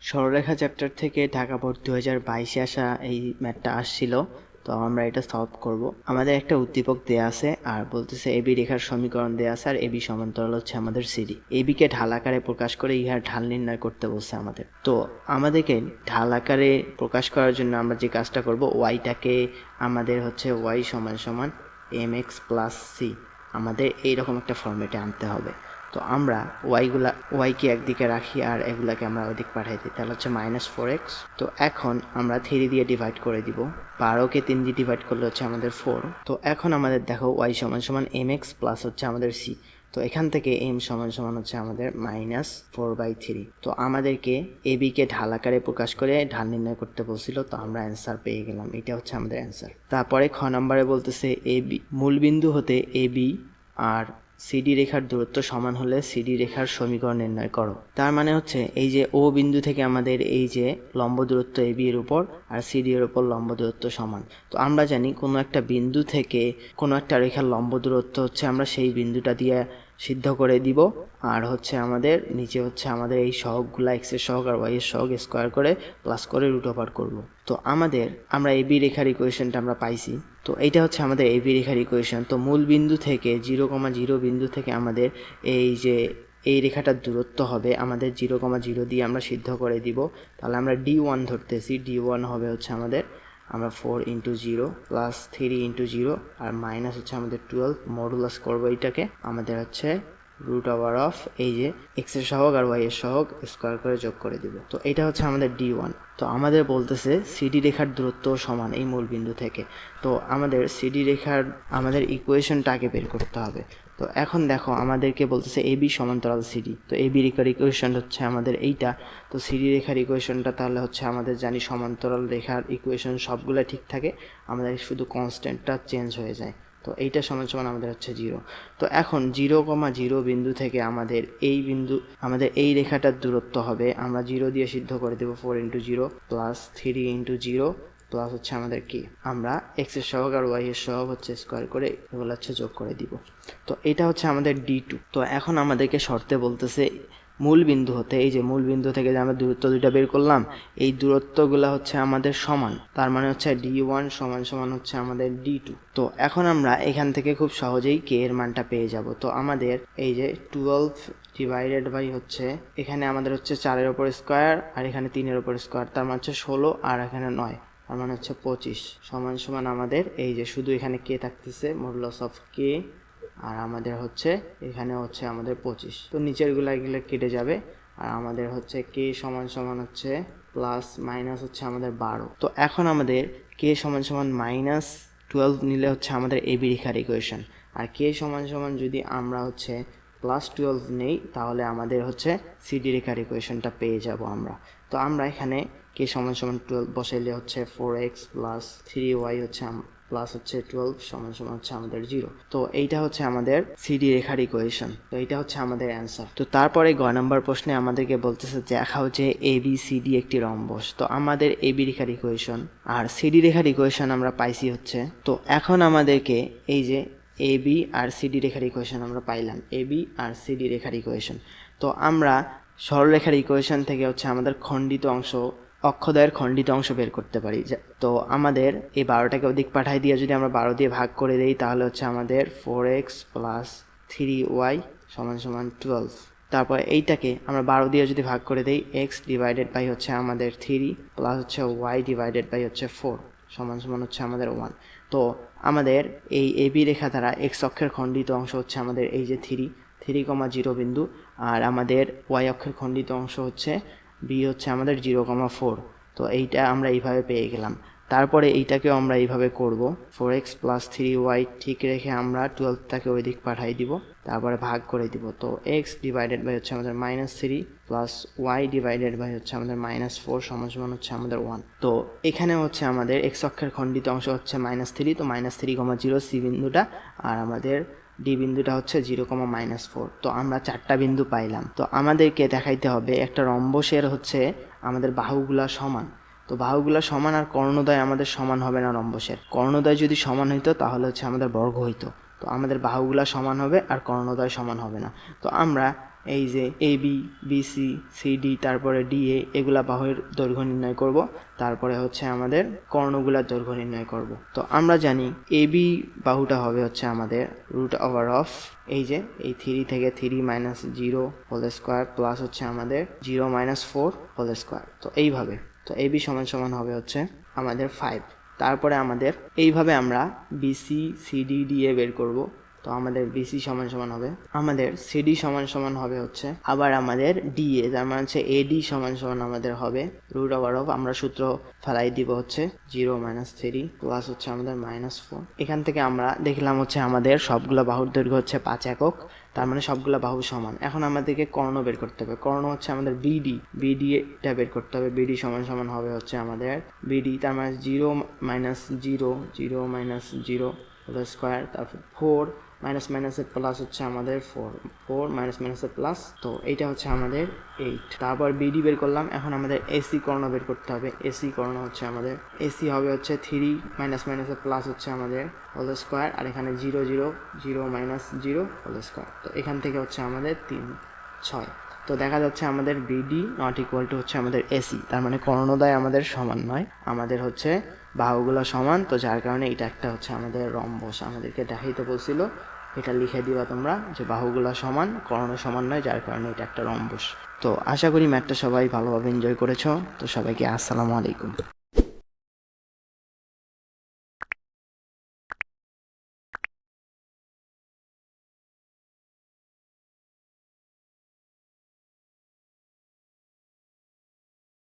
সরলরেখা চ্যাপ্টার থেকে ঢাকা বোর্ড 2022-এ আসা এই ম্যাথটা আসছিল। তো আমরা এটা সলভ করব। আমাদের একটা উদ্দীপক দেয়া আছে আর বলতেছে এবি রেখার সমীকরণ দেয়া আছে আর এবি সমান্তরাল হচ্ছে আমাদের সিডি। এবিকে ঢাল আকারে প্রকাশ করে ইহার ঢাল নির্ণয় করতে বলছে আমাদের। তো আমাদেরকে ঢাল আকারে প্রকাশ করার জন্য আমরা যে কাজটা করব, ওয়াইটাকে আমাদের হচ্ছে ওয়াই সমান সমান এম এক্স প্লাস সি আমাদের এইরকম একটা ফর্মেটে আনতে হবে। তো আমরা ওয়াইকে একদিকে রাখি আর এগুলাকে আমরা ওইদিক পাঠাই দিই, তাহলে হচ্ছে -4x। তো এখন আমরা 3 দিয়ে ডিভাইড করে দিব, 12কে 3 দিয়ে ডিভাইড করলে হচ্ছে আমাদের 4। তো এখন আমাদের দেখো ওয়াই সমান সমান mx প্লাস হচ্ছে আমাদের c। তো এখান থেকে m সমান সমান হচ্ছে আমাদের -4/3। তো আমাদেরকে এবি কে ঢাল আকারে প্রকাশ করে ঢাল নির্ণয় করতে বলছিল, তো আমরা অ্যান্সার পেয়ে গেলাম। এটা হচ্ছে আমাদের অ্যান্সার। তারপরে খ নম্বরে বলতেছে এবি মূলবিন্দু হতে এবি আর সিডি রেখার দূরত্ব সমান হলে সিডি রেখার সমীকরণ নির্ণয় করো। তার মানে হচ্ছে এই যে ও বিন্দু থেকে আমাদের এই যে লম্ব দূরত্ব এবি এর উপর আর সিডি এর উপর লম্ব দূরত্ব সমান। তো আমরা জানি কোনো একটা বিন্দু থেকে কোনো একটা রেখার লম্ব দূরত্ব হচ্ছে আমরা সেই বিন্দুটা দিয়ে সিদ্ধ করে দিব, আর হচ্ছে আমাদের নিচে হচ্ছে আমাদের এই সহগগুলা এক্স এর সহগ আর ওয়াই এর সহগ স্কোয়ার করে প্লাস করে রুট ওভার করব। তো আমরা এবি রেখার ইকুয়েশনটা আমরা পাইছি। তো এইটা হচ্ছে আমাদের এবি রেখার ইকুয়েশন। তো মূল বিন্দু থেকে 0,0 বিন্দু থেকে আমাদের এই যে এই রেখাটার দূরত্ব হবে আমাদের 0,0 দিয়ে আমরা সিদ্ধ করে দিব। তাহলে আমরা D1 ধরতেছি, D1 হবে হচ্ছে আমাদের আমরা 4 × 0 প্লাস 3 × 0 আর মাইনাস হচ্ছে আমাদের 12 মডুলাস করবো এইটাকে, আমাদের হচ্ছে রুট ওভার অফ এই যে এক্স এর সহগ আর ওয়াই এর সহগ স্কোয়ার করে যোগ করে দিব। তো এটা হচ্ছে আমাদের D1। তো আমাদের বলতেছে সিডি রেখার দূরত্ব সমান এই মূল বিন্দু থেকে। তো আমাদের সিডি রেখার আমাদের ইকুয়েশনটা আগে বের করতে হবে। তো এখন দেখো আমাদেরকে বলতেছে এবি সমান্তরাল সিডি। তো এবি রেখার ইকুয়েশন হচ্ছে আমাদের এইটা। তো সিডি রেখার ইকুয়েশনটা তাহলে হচ্ছে আমাদের জানি সমান্তরাল রেখার ইকুয়েশন সবগুলো ঠিক থাকে, আমাদের শুধু কনস্ট্যান্টটা চেঞ্জ হয়ে যায়। তো এইটা সমান সমান আমাদের হচ্ছে 0। তো এখন 0,0 বিন্দু থেকে আমাদের এই রেখাটার দূরত্ব হবে, আমরা 0 দিয়ে সিদ্ধ করে দেবো 4 × 0 প্লাস 3 × 0 প্লাস হচ্ছে আমাদের কি আমরা এক্স এর সহগ আর ওয়াই এর সহগ হচ্ছে স্কোয়ার করে এগুলো হচ্ছে যোগ করে দিব। তো এটা হচ্ছে আমাদের D2। তো এখন আমাদেরকে শর্তে বলতেছে মূল বিন্দু হতে এই যে মূল বিন্দু থেকে যে আমরা দূরত্ব দুইটা বের করলাম, এই দূরত্বগুলো হচ্ছে আমাদের সমান। তার মানে হচ্ছে D1 সমান সমান হচ্ছে আমাদের D2। তো এখন আমরা এখান থেকে খুব সহজেই কে এর মানটা পেয়ে যাব। তো আমাদের এই যে 12 ডিভাইডেড বাই হচ্ছে এখানে আমাদের হচ্ছে 4-এর উপর স্কোয়ার আর এখানে 3-এর উপর স্কোয়ার, তার মানে হচ্ছে 16 আর এখানে 9, তার মানে হচ্ছে 25 সমান সমান আমাদের এই যে শুধু এখানে কে থাকতেছে মডুলাস অফ কে, আর আমাদের হচ্ছে এখানে হচ্ছে আমাদের 25। তো নিচের এগুলো কেটে যাবে আর আমাদের হচ্ছে কে সমান সমান হচ্ছে প্লাস মাইনাস হচ্ছে আমাদের 12। তো এখন আমাদের কে সমান সমান -12 নিলে হচ্ছে আমাদের এবি রেখার ইকুয়েশন, আর কে সমান সমান যদি আমরা হচ্ছে +12 নেই তাহলে আমাদের হচ্ছে সিডি রেখার ইকুয়েশনটা পেয়ে যাব আমরা। তো আমরা এখানে কে সমান সমান 12 বসাইলে হচ্ছে 4x প্লাস 3y হচ্ছে প্লাস হচ্ছে 12 সমান সমান হচ্ছে আমাদের 0। তো এইটা হচ্ছে আমাদের সিডি রেখার ইকুয়েশন। তো এইটা হচ্ছে আমাদের অ্যান্সার। তো তারপরে গ নাম্বার প্রশ্নে আমাদেরকে বলতেছে দেখাও যে ABCD একটি রম্বস। তো আমাদের এবি রেখার ইকুয়েশন আর সিডি রেখার ইকুয়েশন আমরা পাইছি হচ্ছে। তো এখন আমাদেরকে এই যে এবি আর সিডি রেখার ইকুয়েশন আমরা পাইলাম, এবি আর সিডি রেখার ইকুয়েশন। তো আমরা সরলরেখার ইকুয়েশন থেকে হচ্ছে আমাদের খণ্ডিত অংশ অক্ষদ্বয়ের খণ্ডিত অংশ বের করতে পারি। তো আমাদের এই 12টাকে ওদিক পাঠাই দিয়ে যদি আমরা 12 দিয়ে ভাগ করে দেই তাহলে হচ্ছে আমাদের 4x প্লাস 3y সমান সমান 12। তারপর এইটাকে আমরা 12 দিয়ে যদি ভাগ করে দেই x ডিভাইডেড বাই হচ্ছে আমাদের 3 প্লাস হচ্ছে y ডিভাইডেড বাই হচ্ছে 4 সমান সমান হচ্ছে আমাদের 1। তো আমাদের এই এবি রেখা দ্বারা x অক্ষের খণ্ডিত অংশ হচ্ছে আমাদের এই যে 3,0 বিন্দু, আর আমাদের y অক্ষের খণ্ডিত অংশ হচ্ছে বি হচ্ছে আমাদের 0,4। তো এইটা আমরা এইভাবে পেয়ে গেলাম। তারপরে এইটাকেও আমরা এইভাবে করব, 4x প্লাস 3y ঠিক রেখে আমরা 12টাকে ওই দিক পাঠাই দিব, তারপরে ভাগ করে দিব। তো x ডিভাইডেড বাই হচ্ছে আমাদের -3 প্লাস y ডিভাইডেড বাই হচ্ছে আমাদের -4 সমান সমান হচ্ছে আমাদের 1। তো এখানে হচ্ছে আমাদের x অক্ষের খণ্ডিত অংশ হচ্ছে -3, তো -3,0 সি বিন্দুটা, আর আমাদের ডি বিন্দুটা হচ্ছে 0,-4। তো আমরা 4টা বিন্দু পাইলাম। তো আমাদেরকে দেখাইতে হবে একটা রম্বসের হচ্ছে আমাদের বাহুগুলা সমান। তো বাহুগুলা সমান আর কর্ণদ্বয় আমাদের সমান হবে না রম্বসের। কর্ণদ্বয় যদি সমান হইতো তাহলে হচ্ছে আমাদের বর্গ হইতো। তো আমাদের বাহুগুলা সমান হবে আর কর্ণদ্বয় সমান হবে না। তো আমরা এই যে এ বি বিসি সিডি তারপরে ডিএ এগুলা বাহুর দৈর্ঘ্য নির্ণয় করব, তারপরে হচ্ছে আমাদের কর্ণগুলার দৈর্ঘ্য নির্ণয় করব। তো আমরা জানি এ বি বাহুটা হবে হচ্ছে আমাদের রুট ওভার অফ এই যে এই 3 থেকে 3 মাইনাস 0 হোল স্কোয়ার প্লাস হচ্ছে আমাদের 0 মাইনাস 4 হোল স্কোয়ার। তো এইভাবে তো এ বি সমান সমান হবে হচ্ছে আমাদের 5। তারপরে আমাদের এইভাবে আমরা বিসি সিডি ডিএ বের করব। তো আমাদের বিসি সমান সমান হবে আমাদের সিডি সমান সমান হবে হচ্ছে আবার আমাদের ডিএ, তার মানে হচ্ছে এডি সমান সমান আমাদের হবে রুট ওভার অফ, আমরা সূত্র ফেলাই দিব হচ্ছে 0 মাইনাস 3 প্লাস হচ্ছে আমাদের মাইনাস 4। এখান থেকে আমরা দেখলাম হচ্ছে আমাদের সবগুলো বাহুর দৈর্ঘ্য হচ্ছে 5 একক, তার মানে সবগুলো বাহু সমান। এখন আমাদেরকে কর্ণ বের করতে হবে। কর্ণ হচ্ছে আমাদের বিডি এটা বের করতে হবে। বিডি সমান সমান হবে হচ্ছে আমাদের বিডি, তার মানে 0 মাইনাস 0 মাইনাস 0 হোল স্কোয়ার, তারপর 4 মাইনাস মাইনাসের প্লাস হচ্ছে আমাদের 4 মাইনাস মাইনাসের প্লাস, তো এইটা হচ্ছে আমাদের 8। তারপর বিডি বের করলাম। এখন আমাদের এসি কর্ণ বের করতে হবে। এসি কর্ণ হচ্ছে আমাদের এসি হবে হচ্ছে 3 মাইনাস মাইনাসের প্লাস হচ্ছে আমাদের হোল স্কোয়ার, আর এখানে 0 মাইনাস 0 হোল স্কোয়ার। তো এখান থেকে হচ্ছে আমাদের 3 6। তো দেখা যাচ্ছে আমাদের বিডি নট ইকুয়াল টু হচ্ছে আমাদের এসি, তার মানে কর্ণদ্বয় আমাদের সমান নয়, আমাদের হচ্ছে বাহুগুলো সমান। তো যার কারণে এটা একটা হচ্ছে আমাদের রম্বস, আমাদেরকে দেখাইতে বলছিল, এটা লিখে দিবা তোমরা যে বাহুগুলো সমান কর্ণ সমান নয়, যার কারণে এটা একটা রম্বস। তো আশা করি ম্যাথটা সবাই ভালোভাবে এনজয় করেছো। তো সবাইকে আসসালামু আলাইকুম।